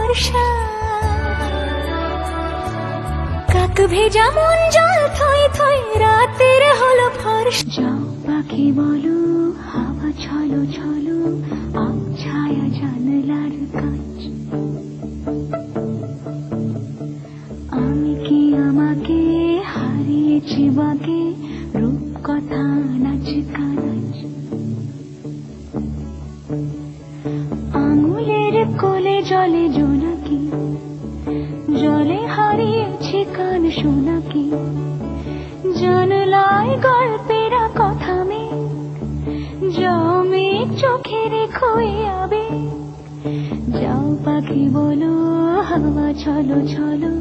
বর্ষা, কাক ভেজা মন জল থই থই রাতের হলো ফর্সা। যাও পাখি বলো হাওয়া ছলো ছলো আম ছায়া জানলার কাছ। আমি কি আমাকে হারিয়েছি বাগে রূপ কথা নাচ কানাচ। আঙুলের কোলে জলে জোনাকি, জলে হারিয়েছি কান শোনাকি। জানলায় গল্পেরা কথা মেঘ, জমে চোখে রেখো আবে। যাও পাখি বলো হাওয়া ছলো ছলো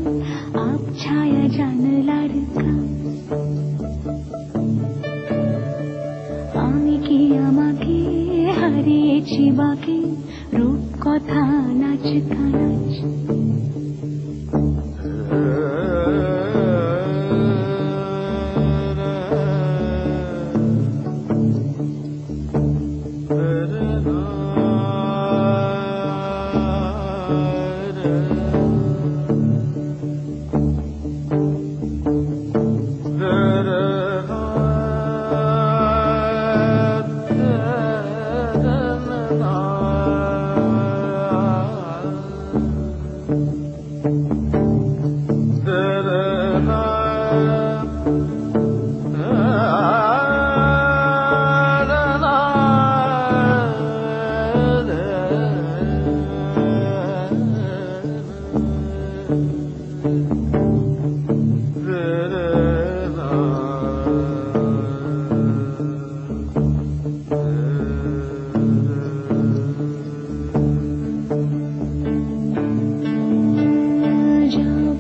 আব ছায়া জানলার কাছ। আমি কি আমাকে হারিয়েছি বাকি রূপ কথা নাচ কানাচ।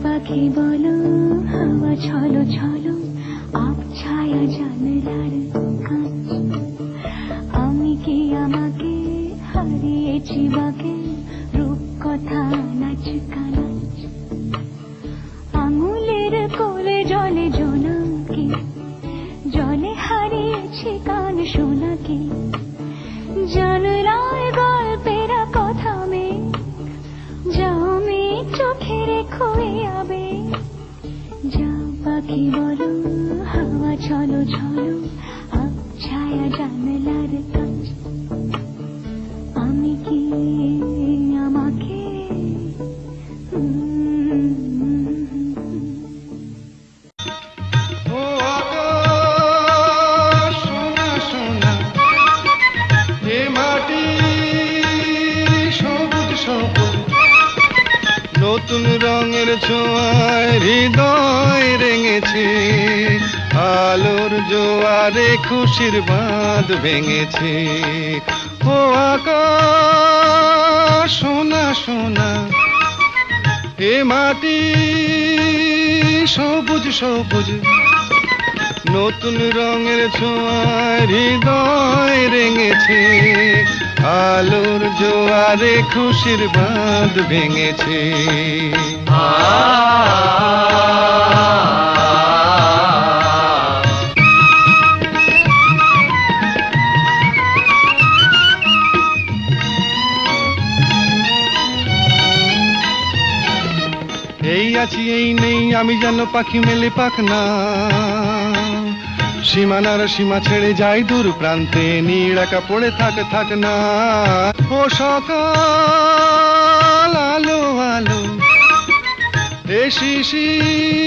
পাখি বলো হাওয়া ছলো ছলো আব ছায়া জানলার কাছ। আমি কি আমাকে হারিয়েছি বাগে রূপ কথা নাচ কানাচ। আঙুলের কোলে জলে জোনাকি, জলে হারিয়েছি কান শোনাকি। জানলায় গল্পেরা কথা মেঘ, জমে চোখে রেখো আবে। যাও পাখি বলো হাওয়া ছলো ছলো আব ছায়া জানলার কাছ। আমি কি আমাকে সোনা সোনা এ মাটি সবুজ সবুজ নতুন রঙের ছোঁয়ায় হৃদয় রেঙেছে। আলোর জোয়ারে খুশির বাঁধ ভেঙেছে। ও আকাশ সোনা সোনা এ মাটি সবুজ সবুজ নতুন রঙের ছোঁয়ায় হৃদয় রেঙেছে। আলোর জোয়ারে খুশির বাঁধ ভেঙেছে। এই আছি এই নেই আমি যেন পাখি মেলে পাখনা। সীমানার সীমা ছেড়ে যাই দূর প্রান্তে, নীড় একা পড়ে থাক না। ও সকাল আলো আলো এ শিশির